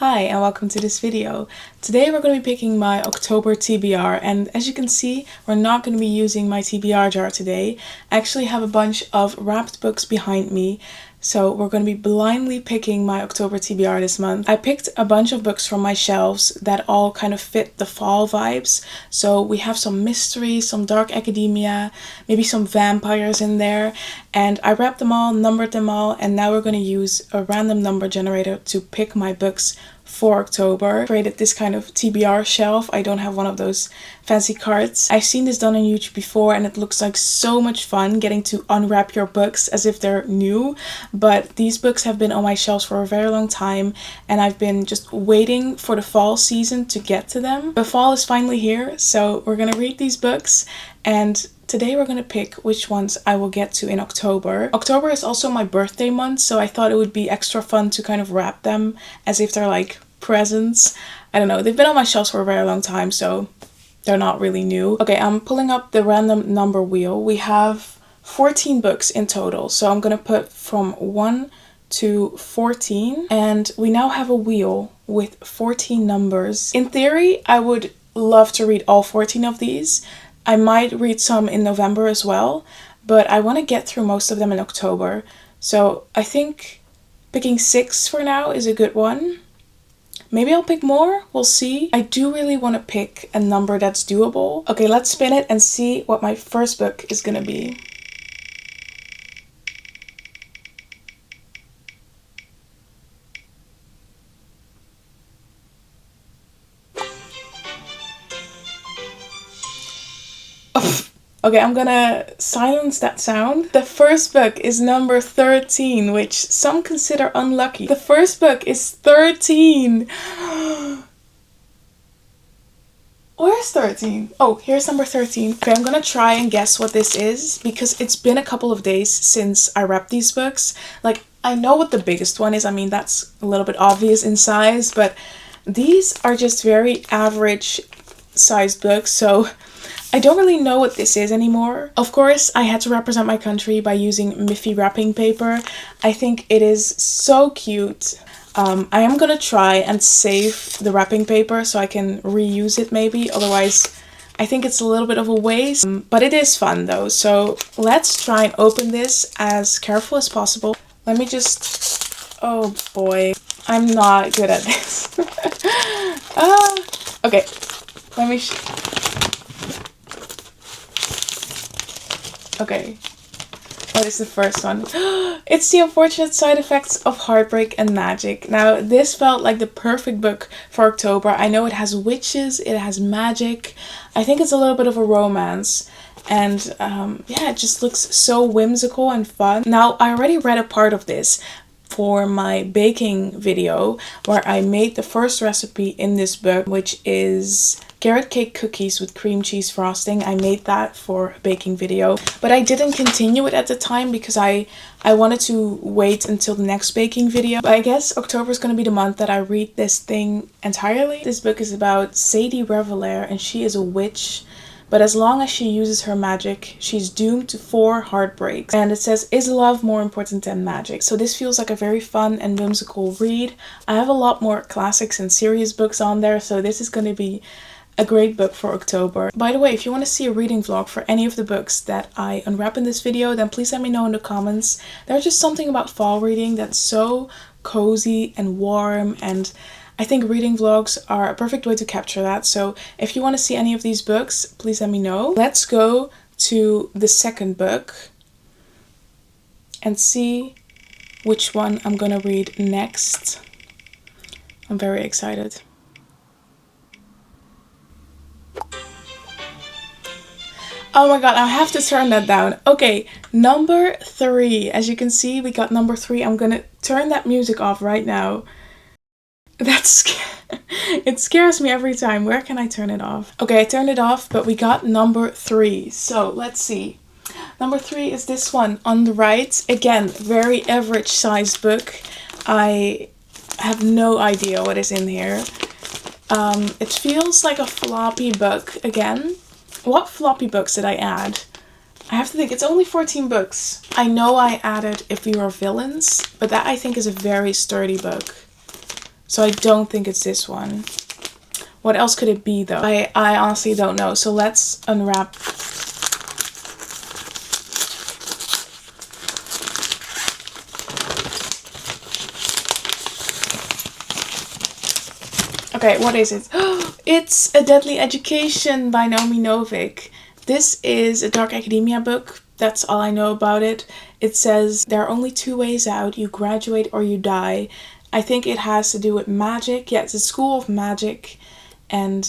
Hi and welcome to this video. Today we're going to be picking my October TBR, and as you can see we're not going to be using my TBR jar today. I actually have a bunch of wrapped books behind me, so we're going to be blindly picking my October TBR this month. I picked a bunch of books from my shelves that all kind of fit the fall vibes. So we have some mystery, some dark academia, maybe some vampires in there, and I wrapped them all, numbered them all, and now we're going to use a random number generator to pick my books for October. I created this kind of TBR shelf. I don't have one of those fancy cards. I've seen this done on YouTube before and it looks like so much fun getting to unwrap your books as if they're new. But these books have been on my shelves for a very long time and I've been just waiting for the fall season to get to them. The fall is finally here, so we're gonna read these books, and today we're gonna pick which ones I will get to in October. October is also my birthday month, so I thought it would be extra fun to kind of wrap them as if they're like presents. I don't know, they've been on my shelves for a very long time, so they're not really new. Okay, I'm pulling up the random number wheel. We have 14 books in total, so I'm gonna put from 1 to 14, and we now have a wheel with 14 numbers. In theory, I would love to read all 14 of these. I might read some in November as well, but I want to get through most of them in October. So I think picking 6 for now is a good one. Maybe I'll pick more, we'll see. I do really want to pick a number that's doable. Okay, let's spin it and see what my first book is gonna be. Okay, I'm gonna silence that sound. The first book is number 13, which some consider unlucky. The first book is 13. Where's 13? Oh, here's number 13. Okay, I'm gonna try and guess what this is because it's been a couple of days since I wrapped these books. Like, I know what the biggest one is. I mean, that's a little bit obvious in size, but these are just very average sized books, so I don't really know what this is anymore. Of course, I had to represent my country by using Miffy wrapping paper. I think it is so cute. I am gonna try and save the wrapping paper so I can reuse it maybe. Otherwise, I think it's a little bit of a waste. But it is fun though. So let's try and open this as careful as possible. Let me just... Oh boy. I'm not good at this. Okay. Let me... Okay, what is the first one? It's The Unfortunate Side Effects of Heartbreak and Magic. Now, this felt like the perfect book for October. I know it has witches, it has magic. I think it's a little bit of a romance. And yeah, it just looks so whimsical and fun. Now, I already read a part of this for my baking video where I made the first recipe in this book, which is carrot cake cookies with cream cheese frosting. I made that for a baking video, but I didn't continue it at the time because I wanted to wait until the next baking video. But I guess October is going to be the month that I read this thing entirely. This book is about Sadie Revelair, and she is a witch. But as long as she uses her magic, she's doomed to 4 heartbreaks. And it says, is love more important than magic? So this feels like a very fun and whimsical read. I have a lot more classics and serious books on there, so this is going to be a great book for October. By the way, if you want to see a reading vlog for any of the books that I unwrap in this video, then please let me know in the comments. There's just something about fall reading that's so cozy and warm, and I think reading vlogs are a perfect way to capture that. So if you want to see any of these books, please let me know. Let's go to the second book and see which one I'm gonna read next. I'm very excited. Oh my god, I have to turn that down. Okay, number 3. As you can see, we got number 3. I'm gonna turn that music off right now. It scares me every time. Where can I turn it off? Okay, I turned it off, but we got number 3. So let's see. Number 3 is this one on the right. Again, very average sized book. I have no idea what is in here. It feels like a floppy book again. What floppy books did I add? I have to think, it's only 14 books. I know I added If We Were Villains, but that I think is a very sturdy book. So I don't think it's this one. What else could it be though? I honestly don't know. So let's unwrap. Okay, what is it? It's A Deadly Education by Naomi Novik. This is a dark academia book. That's all I know about it. It says there are only two ways out. You graduate or you die. I think it has to do with magic. Yeah, it's a school of magic. And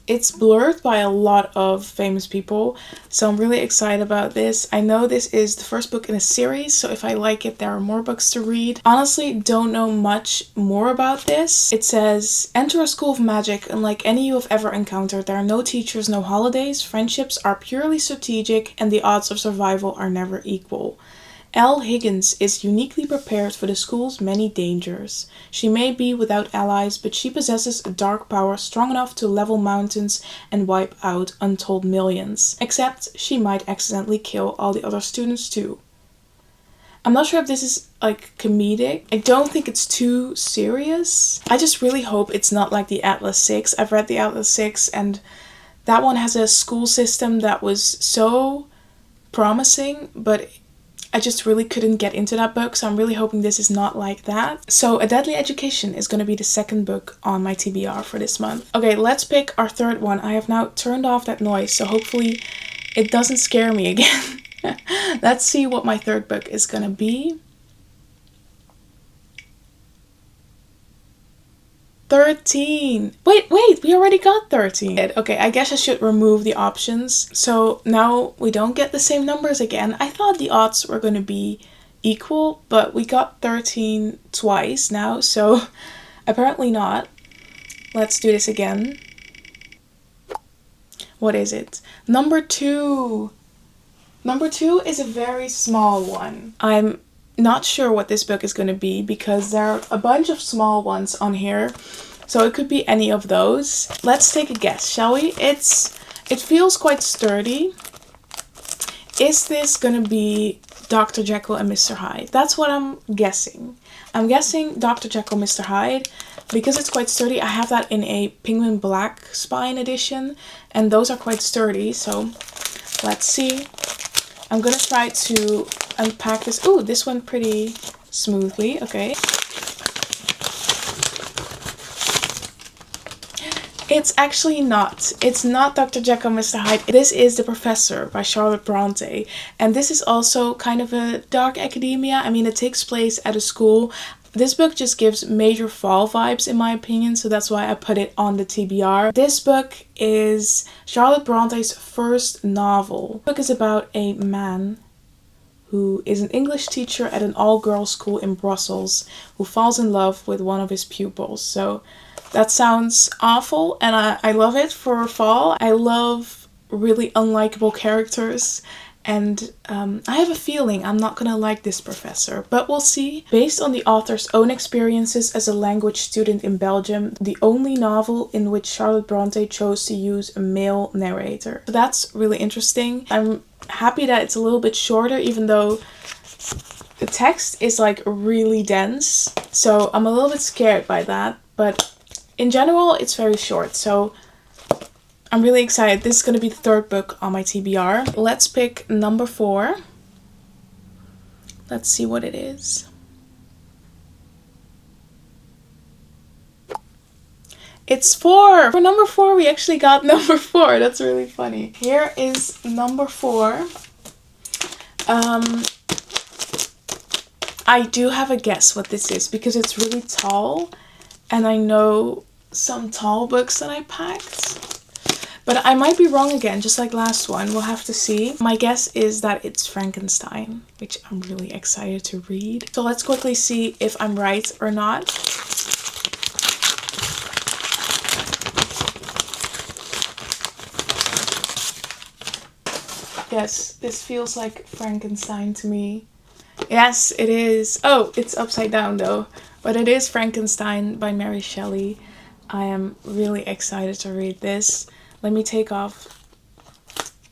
it's blurred by a lot of famous people, so I'm really excited about this. I know this is the first book in a series, so if I like it, there are more books to read. Honestly, don't know much more about this. It says, enter a school of magic unlike any you have ever encountered. There are no teachers, no holidays, friendships are purely strategic, and the odds of survival are never equal. Elle Higgins is uniquely prepared for the school's many dangers. She may be without allies, but she possesses a dark power strong enough to level mountains and wipe out untold millions. Except she might accidentally kill all the other students too. I'm not sure if this is like comedic. I don't think it's too serious. I just really hope it's not like the Atlas 6. I've read the Atlas 6 and that one has a school system that was so promising, but I just really couldn't get into that book, so I'm really hoping this is not like that. So A Deadly Education is going to be the second book on my TBR for this month. Okay, let's pick our third one. I have now turned off that noise, so hopefully it doesn't scare me again. Let's see what my third book is going to be. 13. Wait, we already got 13. Okay, I guess I should remove the options. So now we don't get the same numbers again. I thought the odds were going to be equal, but we got 13 twice now, so apparently not. Let's do this again. What is it? Number 2. Number 2 is a very small one. I'm not sure what this book is going to be because there are a bunch of small ones on here, so it could be any of those. Let's take a guess, shall we? It feels quite sturdy. Is this going to be Dr. Jekyll and Mr. Hyde? That's what I'm guessing. I'm guessing Dr. Jekyll, Mr. Hyde because it's quite sturdy. I have that in a penguin black spine edition and those are quite sturdy, so let's see. I'm gonna try to unpack this. Ooh, this went pretty smoothly. Okay. It's actually not. It's not Dr. Jekyll and Mr. Hyde. This is The Professor by Charlotte Bronte. And this is also kind of a dark academia. I mean, it takes place at a school. This book just gives major fall vibes in my opinion, so that's why I put it on the TBR. This book is Charlotte Bronte's first novel. The book is about a man who is an English teacher at an all-girls school in Brussels who falls in love with one of his pupils. So that sounds awful and I love it for fall. I love really unlikable characters. And I have a feeling I'm not gonna like this professor, but we'll see. Based on the author's own experiences as a language student in Belgium, the only novel in which Charlotte Bronte chose to use a male narrator. So that's really interesting. I'm happy that it's a little bit shorter, even though the text is like really dense. So I'm a little bit scared by that, but in general, it's very short. So I'm really excited. This is going to be the third book on my TBR. Let's pick number 4. Let's see what it is. It's 4! For number 4, we actually got number 4. That's really funny. Here is number 4. I do have a guess what this is because it's really tall. And I know some tall books that I packed. But I might be wrong again, just like last one. We'll have to see. My guess is that it's Frankenstein, which I'm really excited to read. So let's quickly see if I'm right or not. Yes, this feels like Frankenstein to me. Yes, it is. Oh, it's upside down though. But it is Frankenstein by Mary Shelley. I am really excited to read this. Let me take off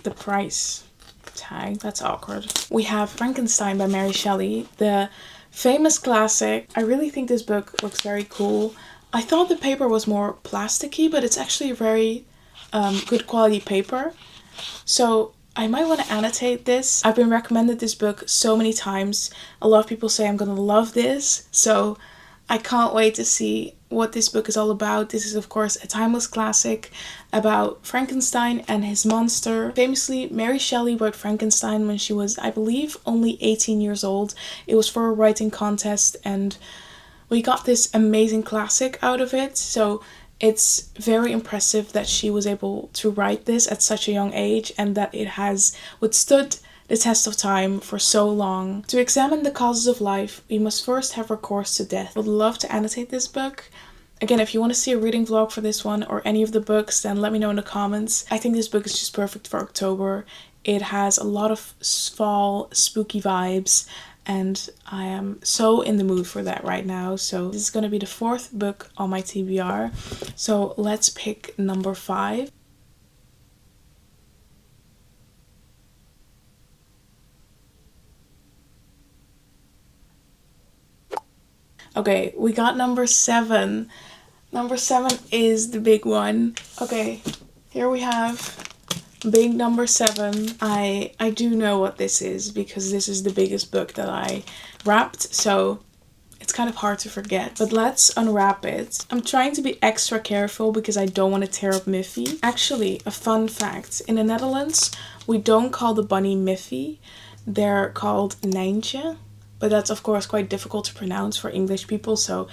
the price tag. That's awkward. We have Frankenstein by Mary Shelley, the famous classic. I really think this book looks very cool. I thought the paper was more plasticky, but it's actually a very good quality paper. So I might want to annotate this. I've been recommended this book so many times. A lot of people say I'm gonna love this. So I can't wait to see what this book is all about. This is of course a timeless classic about Frankenstein and his monster. Famously, Mary Shelley wrote Frankenstein when she was, I believe, only 18 years old. It was for a writing contest and we got this amazing classic out of it. So it's very impressive that she was able to write this at such a young age and that it has withstood the test of time for so long. To examine the causes of life, we must first have recourse to death. I would love to annotate this book. Again, if you want to see a reading vlog for this one or any of the books, then let me know in the comments. I think this book is just perfect for October. It has a lot of fall spooky vibes and I am so in the mood for that right now. So this is going to be the 4th book on my TBR. So let's pick number 5. Okay, we got number 7. Number 7 is the big one. Okay, here we have big number 7. I do know what this is because this is the biggest book that I wrapped, so it's kind of hard to forget. But let's unwrap it. I'm trying to be extra careful because I don't want to tear up Miffy. Actually, a fun fact. In the Netherlands, we don't call the bunny Miffy. They're called Nijntje. But that's of course quite difficult to pronounce for English people, so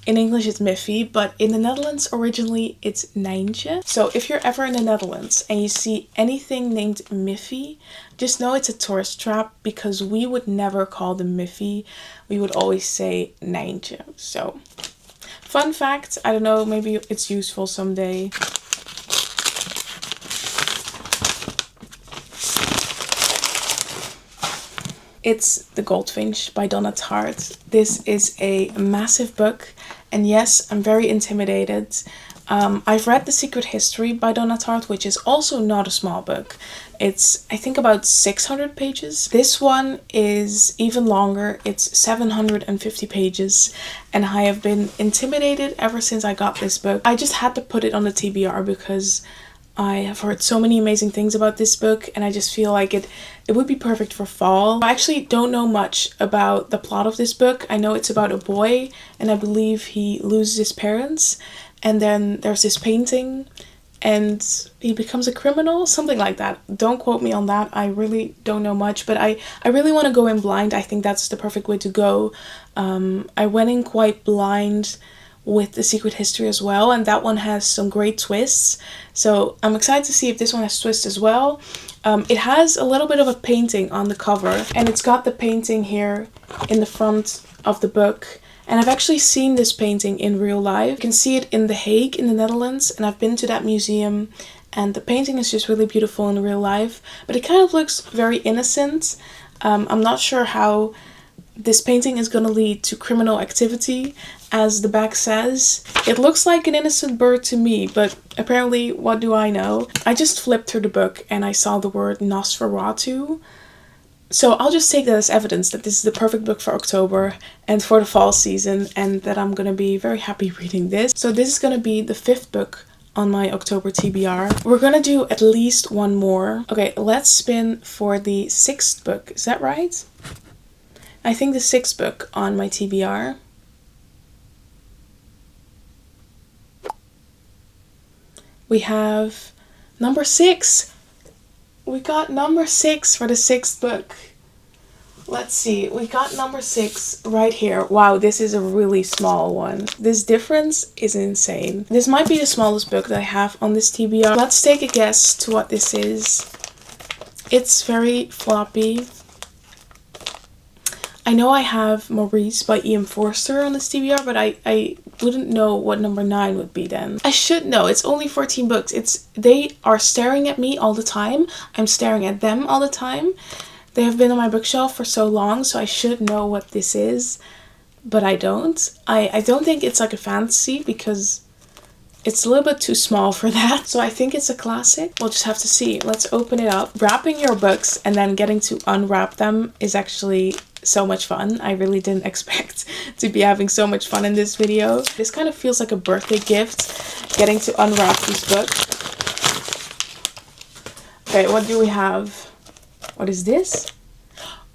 in English it's Miffy, but in the Netherlands originally it's Nijntje. So if you're ever in the Netherlands and you see anything named Miffy, just know it's a tourist trap because we would never call them Miffy. We would always say Nijntje. So fun fact, I don't know, maybe it's useful someday. It's The Goldfinch by Donna Tartt. This is a massive book, and yes, I'm very intimidated. I've read The Secret History by Donna Tartt, which is also not a small book. It's, I think, about 600 pages. This one is even longer. It's 750 pages, and I have been intimidated ever since I got this book. I just had to put it on the TBR because I have heard so many amazing things about this book and I just feel like it would be perfect for fall. I actually don't know much about the plot of this book. I know it's about a boy and I believe he loses his parents and then there's this painting and he becomes a criminal, something like that. Don't quote me on that. I really don't know much, but I really want to go in blind. I think that's the perfect way to go. I went in quite blind with The Secret History as well, and that one has some great twists, so I'm excited to see if this one has twists as well. It has a little bit of a painting on the cover, and it's got the painting here in the front of the book, and I've actually seen this painting in real life. You can see it in The Hague in the Netherlands, and I've been to that museum, and the painting is just really beautiful in real life, but it kind of looks very innocent. I'm not sure how this painting is going to lead to criminal activity, as the back says. It looks like an innocent bird to me, but apparently, what do I know? I just flipped through the book and I saw the word Nosferatu. So I'll just take that as evidence that this is the perfect book for October and for the fall season, and that I'm going to be very happy reading this. So this is going to be the 5th book on my October TBR. We're going to do at least one more. Okay, let's spin for the 6th book. Is that right? I think the 6th book on my TBR. We have number 6. We got number 6 for the 6th book. Let's see, we got number 6 right here. Wow, this is a really small one. This difference is insane. This might be the smallest book that I have on this TBR. Let's take a guess to what this is. It's very floppy. I know I have Maurice by E.M. Forster on this TBR, but I wouldn't know what number 9 would be then. I should know, it's only 14 books. They are staring at me all the time. I'm staring at them all the time. They have been on my bookshelf for so long, so I should know what this is, but I don't. I don't think it's like a fantasy because it's a little bit too small for that. So I think it's a classic. We'll just have to see. Let's open it up. Wrapping your books and then getting to unwrap them is actually so much fun. I really didn't expect to be having so much fun in this video. This kind of feels like a birthday gift, getting to unwrap these books. Okay, what do we have? What is this?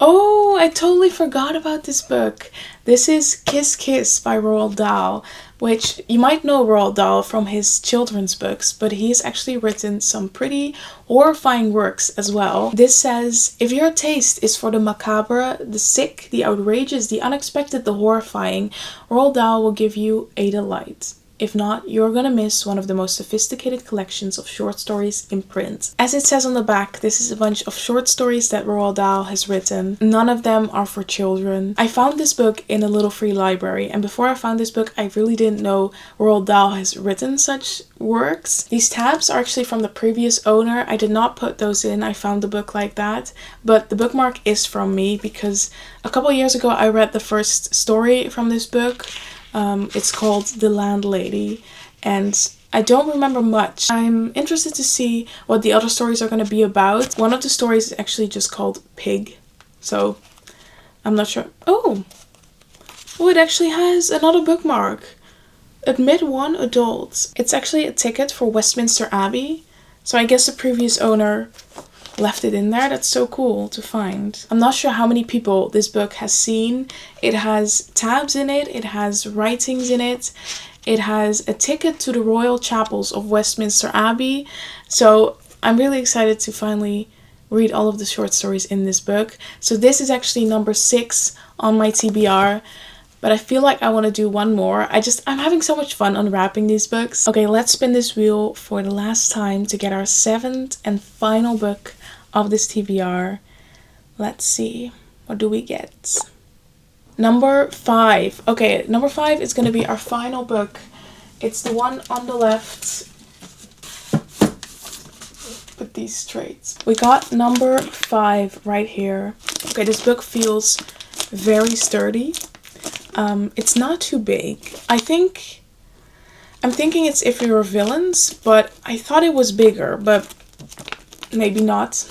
Oh, I totally forgot about this book. This is Kiss Kiss by Roald Dahl, which you might know Roald Dahl from his children's books, but he's actually written some pretty horrifying works as well. This says, if your taste is for the macabre, the sick, the outrageous, the unexpected, the horrifying, Roald Dahl will give you a delight. If not, you're gonna miss one of the most sophisticated collections of short stories in print. As it says on the back, this is a bunch of short stories that Roald Dahl has written. None of them are for children. I found this book in a little free library, and before I found this book, I really didn't know Roald Dahl has written such works. These tabs are actually from the previous owner. I did not put those in. I found the book like that, but the bookmark is from me because a couple years ago I read the first story from this book. It's called The Landlady, and I don't remember much. I'm interested to see what the other stories are going to be about. One of the stories is actually just called Pig, so I'm not sure. Oh, it actually has another bookmark. Admit one adult. It's actually a ticket for Westminster Abbey, so I guess the previous owner left it in there. That's so cool to find. I'm not sure how many people this book has seen. It has tabs in it, it has writings in it, it has a ticket to the royal chapels of Westminster Abbey. So I'm really excited to finally read all of the short stories in this book. So this is actually number 6 on my TBR, but I feel like I want to do one more. I'm having so much fun unwrapping these books. Okay, let's spin this wheel for the last time to get our 7th and final book of this TBR. Let's see, what do we get? Number 5. Okay, number 5 is going to be our final book. It's the one on the left. Put these straight. We got number 5 right here. Okay, this book feels very sturdy. It's not too big. I'm thinking it's If We Were Villains, but I thought it was bigger, but maybe not.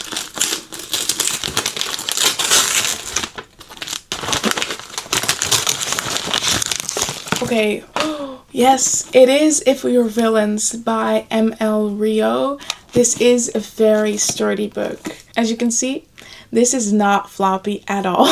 Okay, yes, it is If We Were Villains by M.L. Rio. This is a very sturdy book. As you can see, this is not floppy at all.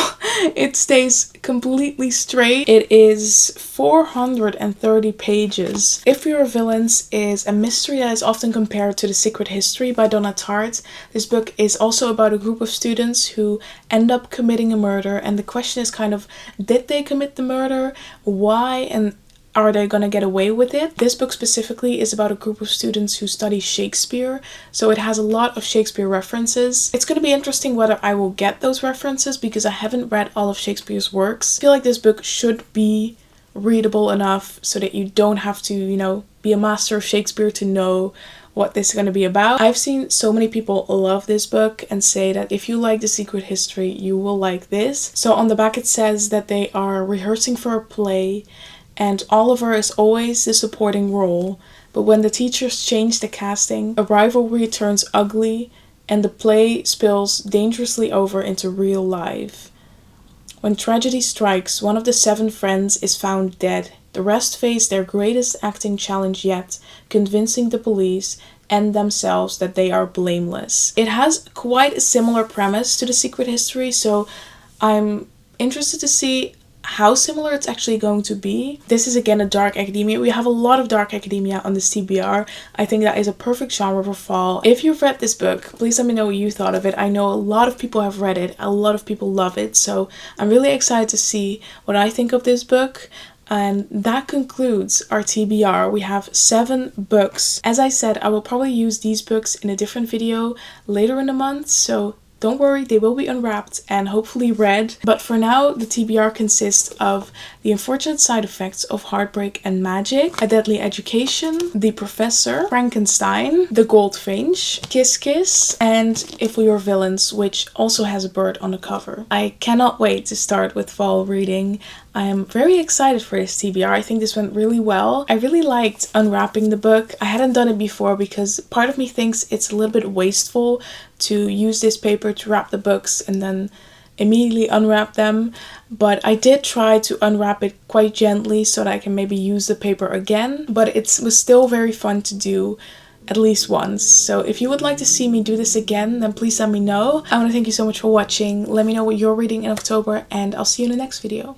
It stays completely straight. It is 430 pages. If We Were Villains is a mystery that is often compared to The Secret History by Donna Tartt. This book is also about a group of students who end up committing a murder, and the question is kind of, did they commit the murder? Why? And are they gonna get away with it? This book specifically is about a group of students who study Shakespeare, so it has a lot of Shakespeare references. It's gonna be interesting whether I will get those references because I haven't read all of Shakespeare's works. I feel like this book should be readable enough so that you don't have to, be a master of Shakespeare to know what this is going to be about. I've seen so many people love this book and say that if you like The Secret History, you will like this. So on the back it says that they are rehearsing for a play, and Oliver is always the supporting role, but when the teachers change the casting, a rivalry turns ugly and the play spills dangerously over into real life. When tragedy strikes, one of the 7 friends is found dead. The rest face their greatest acting challenge yet, convincing the police and themselves that they are blameless. It has quite a similar premise to The Secret History, so I'm interested to see how similar it's actually going to be. This is again a dark academia. We have a lot of dark academia on this TBR. I think that is a perfect genre for fall. If you've read this book, please let me know what you thought of it. I know a lot of people have read it. A lot of people love it. So I'm really excited to see what I think of this book. And that concludes our TBR. We have 7 books. As I said, I will probably use these books in a different video later in the month. So don't worry, they will be unwrapped and hopefully read. But for now, the TBR consists of The Unfortunate Side Effects of Heartbreak and Magic, A Deadly Education, The Professor, Frankenstein, The Goldfinch, Kiss Kiss, and If We Were Villains, which also has a bird on the cover. I cannot wait to start with fall reading. I am very excited for this TBR. I think this went really well. I really liked unwrapping the book. I hadn't done it before because part of me thinks it's a little bit wasteful to use this paper to wrap the books and then immediately unwrap them, but I did try to unwrap it quite gently so that I can maybe use the paper again, but it was still very fun to do at least once. So if you would like to see me do this again, then please let me know. I want to thank you so much for watching. Let me know what you're reading in October, and I'll see you in the next video.